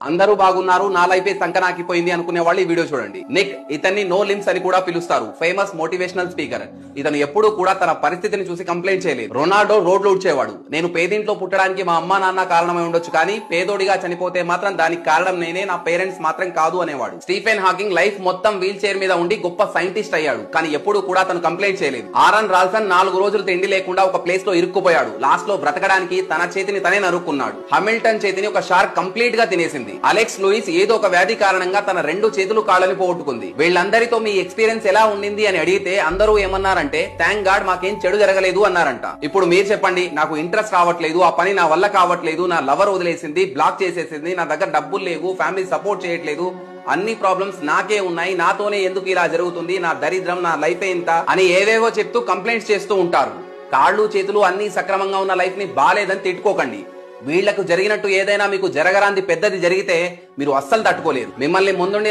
అందరూ బాగున్నారు, నా లైఫే సంకనాకిపోయింది అనుకునే వాళ్ళు ఈ వీడియో చూడండి. నిక్, ఇతన్ని నో లిమ్స్ అని కూడా పిలుస్తారు. Famous motivational speaker. ఇతను ఎప్పుడూ కూడా తన పరిస్థితిని చూసి కంప్లైంట్ చేయలేదు. రొనాల్డో రోడ్లు ఊడ్చేవాడు. నేను పేదింట్లో పుట్టడానికి మా అమ్మా నాన్న కారణమై ఉండొచ్చు, కానీ పేదోడిగా చనిపోతే మాత్రం దానికి కారణం నేనే, నా పేరెంట్స్ మాత్రం కాదు అనేవాడు. స్టీఫెన్ హాకింగ్ లైఫ్ మొత్తం వీల్ చైర్ మీద ఉండి గొప్ప సైంటిస్ట్ అయ్యాడు, కానీ ఎప్పుడూ కూడా తను కంప్లైంట్ చేయలేదు. ఆరన్ రాల్సన్ 4 రోజులు తిండి లేకుండా ఒక ప్లేస్ లో ఇరుక్కుపోయాడు. లాస్ట్ లో బ్రతకడానికి తన చేతిని తనే నరుక్కున్నాడు. హామిల్టన్ చేతిని ఒక షార్క్ కంప్లీట్ గా తినేసింది. అలెక్స్ లూయిస్ ఏదో ఒక వ్యాధి కారణంగా తన 2 చేతులు కాళ్ళని పోగొట్టుకుంది. వీళ్ళందరితో మీ ఎక్స్పీరియన్స్ ఎలా ఉండింది అని అడిగితే అందరూ ఏమన్నారంటే, థ్యాంక్ గాడ్ మాకేం చెడు జరగలేదు అన్నారంట. ఇప్పుడు మీరు చెప్పండి, నాకు ఇంట్రెస్ట్ రావట్లేదు, ఆ పని నా వల్ల కావట్లేదు, నా లవర్ వదిలేసింది, బ్లాక్ చేసేసింది, నా దగ్గర డబ్బులు లేవు, ఫ్యామిలీ సపోర్ట్ చేయట్లేదు, అన్ని ప్రాబ్లమ్స్ నాకే ఉన్నాయి, నాతోనే ఎందుకు ఇలా జరుగుతుంది, నా దరిద్రం, నా లైఫ్ ఇంత అని ఏవేవో చెప్తూ కంప్లైంట్స్ చేస్తూ ఉంటారు. కాళ్ళు చేతులు అన్ని సక్రమంగా ఉన్న లైఫ్ ని బాలేదని తిట్టుకోకండి. వీళ్లకు జరిగినట్టు ఏదైనా మీకు జరగరాంది పెద్దది జరిగితే మీరు అస్సలు తట్టుకోలేరు. మిమ్మల్ని ముందుండి